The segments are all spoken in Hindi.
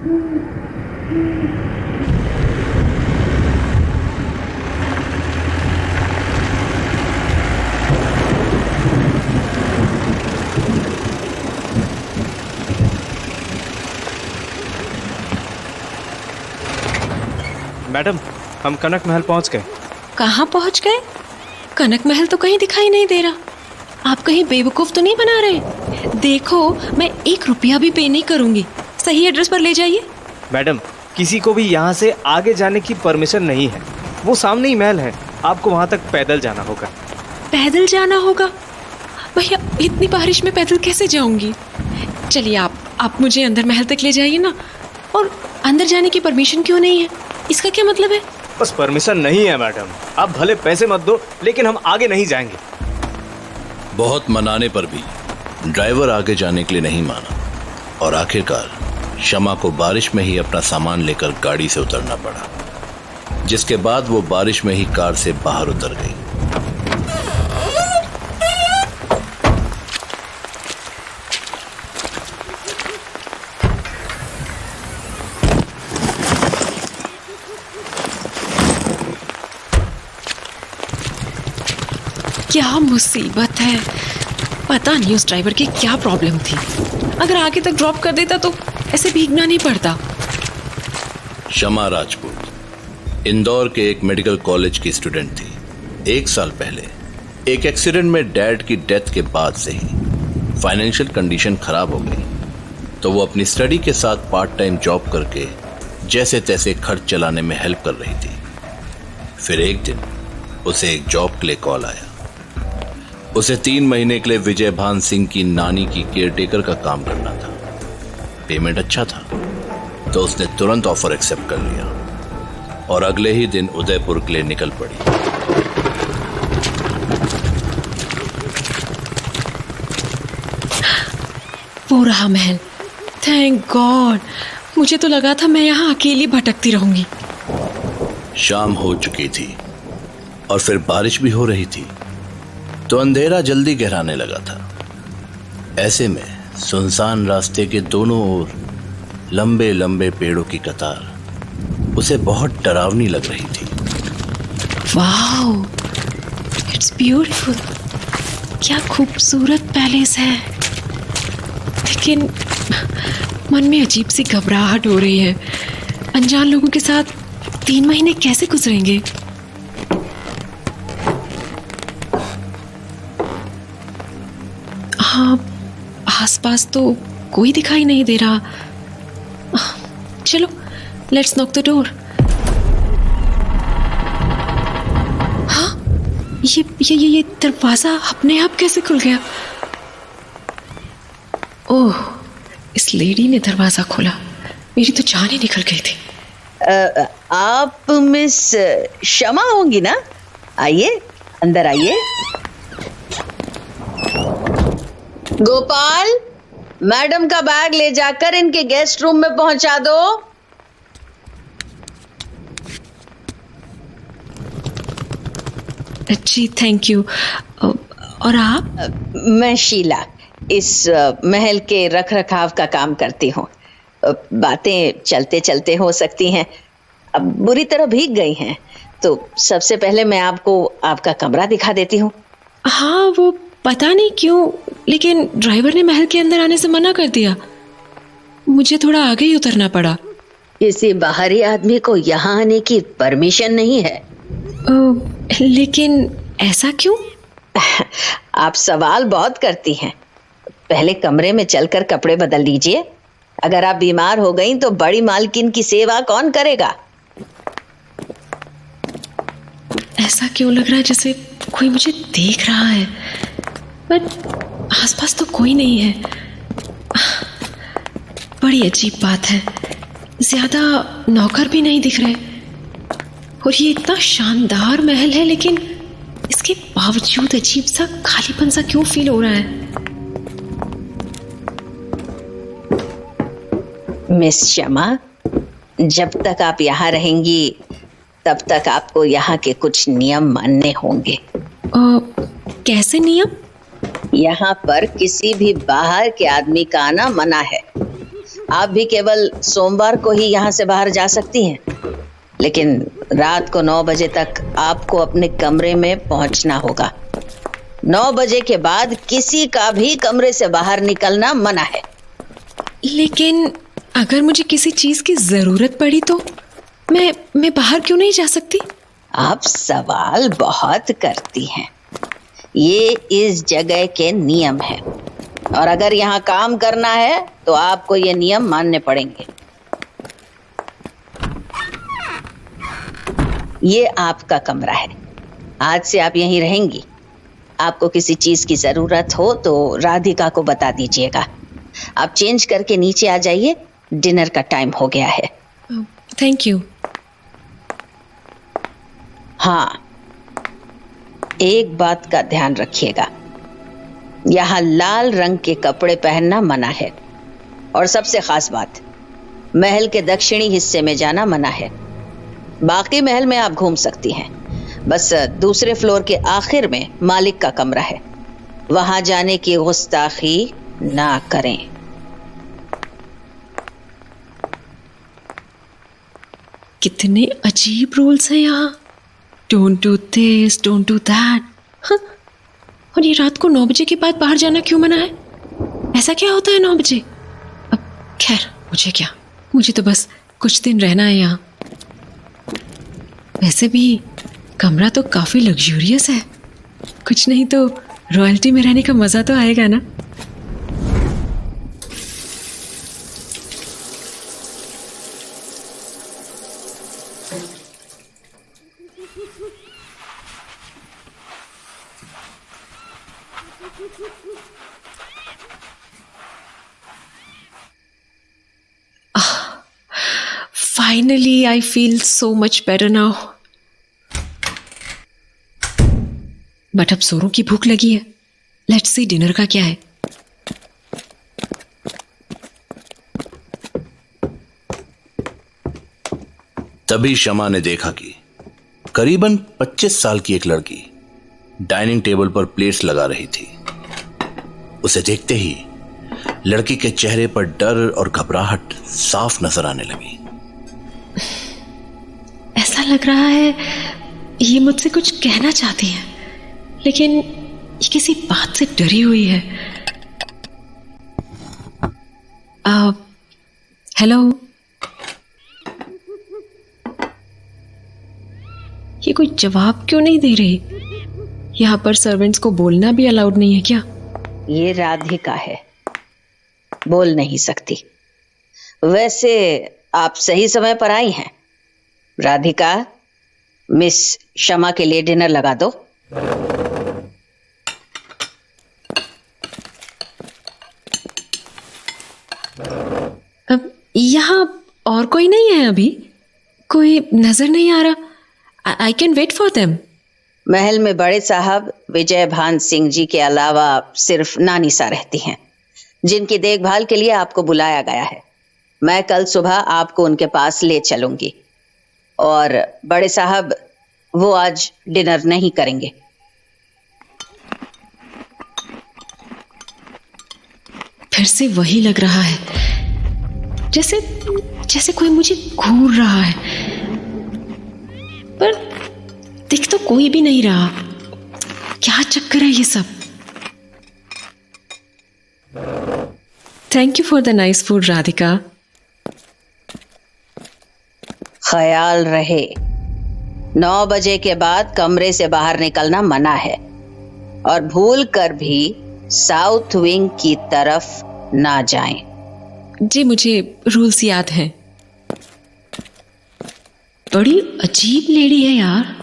मैडम, हम कनक महल पहुंच गए। कहाँ पहुंच गए? कनक महल तो कहीं दिखाई नहीं दे रहा। आप कहीं बेवकूफ तो नहीं बना रहे? देखो, मैं 1 रुपया भी पे नहीं करूंगी। सही एड्रेस पर ले जाइए। मैडम, किसी को भी यहाँ से आगे जाने की परमिशन नहीं है। वो सामने ही महल है, आपको वहाँ तक पैदल जाना होगा। पैदल जाना होगा? भैया, इतनी बारिश में पैदल कैसे जाऊंगी? चलिए, आप मुझे अंदर महल तक ले जाइए ना। और अंदर जाने की परमिशन क्यों नहीं है? इसका क्या मतलब है? बस परमिशन नहीं है मैडम। आप भले पैसे मत दो, लेकिन हम आगे नहीं जाएंगे। बहुत मनाने पर भी ड्राइवर आगे जाने के लिए नहीं माना और आखिरकार शमा को बारिश में ही अपना सामान लेकर गाड़ी से उतरना पड़ा, जिसके बाद वो बारिश में ही कार से बाहर उतर गई। क्या मुसीबत है। पता नहीं उस ड्राइवर की क्या प्रॉब्लम थी। अगर आगे तक ड्रॉप कर देता तो ऐसे भीगना नहीं पड़ता। शमा राजपूत इंदौर के एक मेडिकल कॉलेज की स्टूडेंट थी। 1 साल पहले एक एक्सीडेंट में डैड की डेथ के बाद से ही फाइनेंशियल कंडीशन खराब हो गई, तो वो अपनी स्टडी के साथ पार्ट टाइम जॉब करके जैसे तैसे खर्च चलाने में हेल्प कर रही थी। फिर एक दिन उसे एक जॉब के लिए कॉल आया। उसे 3 महीने के लिए विजय भान सिंह की नानी की केयरटेकर का काम करना था। पेमेंट अच्छा था, तो उसने तुरंत ऑफर एक्सेप्ट कर लिया और अगले ही दिन उदयपुर के लिए निकल पड़ी। वो रहा महल। Thank God. मुझे तो लगा था मैं यहाँ अकेली भटकती रहूंगी। शाम हो चुकी थी और फिर बारिश भी हो रही थी, तो अंधेरा जल्दी गहराने लगा था। ऐसे में सुनसान रास्ते के दोनों ओर लंबे लंबे पेड़ों की कतार उसे बहुत डरावनी लग रही थी। Wow, it's beautiful. क्या खूबसूरत पैलेस है। लेकिन मन में अजीब सी घबराहट हो रही है। अनजान लोगों के साथ 3 महीने कैसे गुजरेंगे? हाँ, आसपास तो कोई दिखाई नहीं दे रहा। चलो, लेट्स नॉक द डोर। हाँ, ये दरवाजा अपने आप कैसे खुल गया? ओह, इस लेडी ने दरवाजा खोला। मेरी तो जान ही निकल गई थी। आप मिस शमा होंगी ना? आइए, अंदर आइए। गोपाल, मैडम का बैग ले जाकर इनके गेस्ट रूम में पहुंचा दो। जी, थैंक यू। और आप? मैं शीला, इस महल के रख रखाव का काम करती हूँ। बातें चलते चलते हो सकती हैं। अब बुरी तरह भीग गई हैं, तो सबसे पहले मैं आपको आपका कमरा दिखा देती हूँ। हाँ, वो पता नहीं क्यों, लेकिन ड्राइवर ने महल के अंदर आने से मना कर दिया। मुझे थोड़ा आगे ही उतरना पड़ा। किसी बाहरी आदमी को यहाँ आने की परमिशन नहीं है। लेकिन ऐसा क्यों? आप सवाल बहुत करती हैं। पहले कमरे में चलकर कपड़े बदल लीजिए। अगर आप बीमार हो गईं तो बड़ी मालकिन की सेवा कौन करेगा? ऐसा क्यों लग रहा है जैसे कोई मुझे देख रहा है, पर आसपास तो कोई नहीं है। बड़ी अजीब बात है, ज्यादा नौकर भी नहीं दिख रहे और ये इतना शानदार महल है, लेकिन इसके बावजूद अजीब सा खालीपन सा क्यों फील हो रहा है? मिस शमा, जब तक आप यहाँ रहेंगी तब तक आपको यहाँ के कुछ नियम मानने होंगे। कैसे नियम? यहाँ पर किसी भी बाहर के आदमी का आना मना है। आप भी केवल सोमवार को ही यहाँ से बाहर जा सकती हैं, लेकिन रात को 9 बजे तक आपको अपने कमरे में पहुंचना होगा। 9 बजे के बाद किसी का भी कमरे से बाहर निकलना मना है। लेकिन अगर मुझे किसी चीज की जरूरत पड़ी तो मैं बाहर क्यों नहीं जा सकती? आप सवाल बहुत करती हैं। ये इस जगह के नियम हैं, और अगर यहाँ काम करना है तो आपको ये नियम मानने पड़ेंगे। ये आपका कमरा है, आज से आप यहीं रहेंगी। आपको किसी चीज की जरूरत हो तो राधिका को बता दीजिएगा। आप चेंज करके नीचे आ जाइए, डिनर का टाइम हो गया है। Thank you. हाँ, एक बात का ध्यान रखिएगा, यहाँ लाल रंग के कपड़े पहनना मना है। और सबसे खास बात, महल के दक्षिणी हिस्से में जाना मना है। बाकी महल में आप घूम सकती हैं, बस दूसरे फ्लोर के आखिर में मालिक का कमरा है, वहां जाने की गुस्ताखी ना करें। कितने अजीब रूल्स हैं यहाँ। Don't do this, don't do that. और ये रात को 9 बजे के बाद बाहर जाना क्यों मना है? ऐसा क्या होता है 9 बजे? अब खैर, मुझे क्या, मुझे तो बस कुछ दिन रहना है यहाँ। वैसे भी कमरा तो काफी लग्जूरियस है, कुछ नहीं तो रॉयल्टी में रहने का मजा तो आएगा ना। Finally, I feel so much better now. But अब सोरों की भूख लगी है। लेट्स सी डिनर का क्या है। तभी शमा ने देखा कि करीबन 25 साल की एक लड़की डाइनिंग टेबल पर प्लेट्स लगा रही थी। उसे देखते ही लड़की के चेहरे पर डर और घबराहट साफ नजर आने लगी। ऐसा लग रहा है ये मुझसे कुछ कहना चाहती है, लेकिन ये किसी बात से डरी हुई है। हेलो, ये कोई जवाब क्यों नहीं दे रही? यहाँ पर सर्वेंट्स को बोलना भी अलाउड नहीं है क्या? ये राधिका है, बोल नहीं सकती। वैसे आप सही समय पर आई हैं। राधिका, मिस शमा के लिए डिनर लगा दो। अब यहाँ और कोई नहीं है? अभी कोई नजर नहीं आ रहा। I can wait for them. महल में बड़े साहब विजय भान सिंह जी के अलावा सिर्फ नानी सा रहती हैं, जिनकी देखभाल के लिए आपको बुलाया गया है। मैं कल सुबह आपको उनके पास ले चलूंगी। और बड़े साहब, वो आज डिनर नहीं करेंगे। फिर से वही लग रहा है, जैसे कोई मुझे घूर रहा है, पर दिख तो कोई भी नहीं रहा। क्या चक्कर है ये सब? Thank you for the nice food Radhika. ख्याल रहे, 9 बजे के बाद कमरे से बाहर निकलना मना है, और भूल कर भी साउथ विंग की तरफ ना जाएं। जी, मुझे रूल्स याद हैं। बड़ी अजीब लेडी है यार।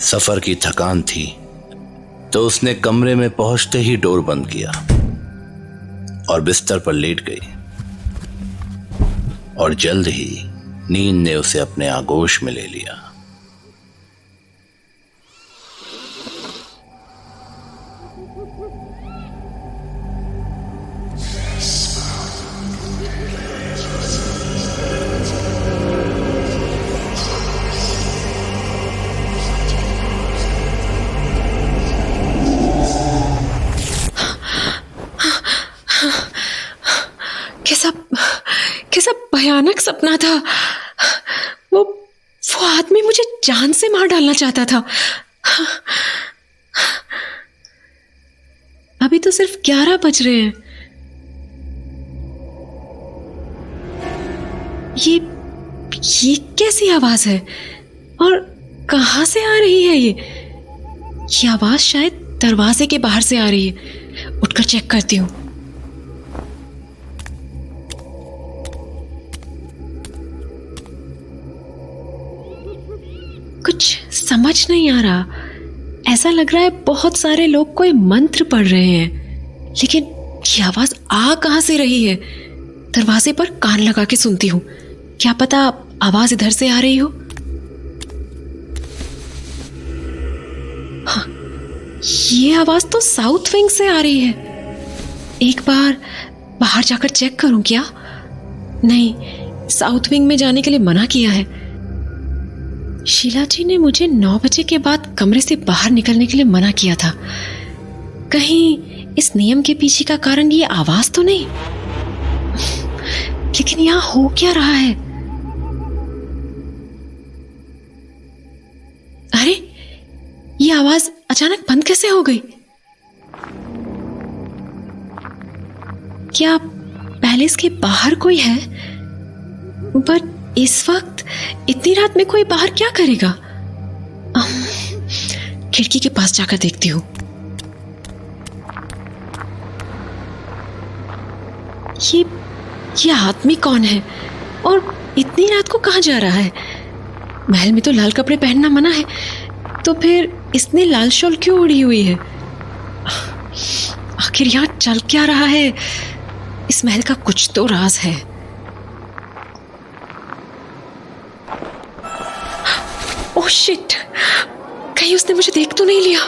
सफर की थकान थी तो उसने कमरे में पहुंचते ही डोर बंद किया और बिस्तर पर लेट गई, और जल्द ही नींद ने उसे अपने आगोश में ले लिया। कैसा भयानक सपना था। वो आदमी मुझे जान से मार डालना चाहता था। अभी तो सिर्फ 11 बज रहे हैं। ये कैसी आवाज है और कहां से आ रही है? ये आवाज शायद दरवाजे के बाहर से आ रही है। उठकर चेक करती हूँ। कुछ समझ नहीं आ रहा। ऐसा लग रहा है बहुत सारे लोग कोई मंत्र पढ़ रहे हैं, लेकिन ये आवाज आ कहां से रही है? दरवाजे पर कान लगा के सुनती हूँ। क्या पता आवाज इधर से आ रही हो। हाँ, ये आवाज तो साउथ विंग से आ रही है। एक बार बाहर जाकर चेक करूं क्या? नहीं, साउथ विंग में जाने के लिए मना किया है। शीला जी ने मुझे 9 बजे के बाद कमरे से बाहर निकलने के लिए मना किया था। कहीं इस नियम के पीछे का कारण ये आवाज तो नहीं? लेकिन यहां हो क्या रहा है? अरे, ये आवाज अचानक बंद कैसे हो गई? क्या पैलेस के बाहर कोई है? बट इस वक्त इतनी रात में कोई बाहर क्या करेगा? खिड़की के पास जाकर देखती हूँ। ये आदमी कौन है और इतनी रात को कहाँ जा रहा है? महल में तो लाल कपड़े पहनना मना है, तो फिर इसने लाल शॉल क्यों ओढ़ी हुई है? आखिर यहाँ चल क्या रहा है? इस महल का कुछ तो राज है। ओह शिट, कहीं उसने मुझे देख तो नहीं लिया?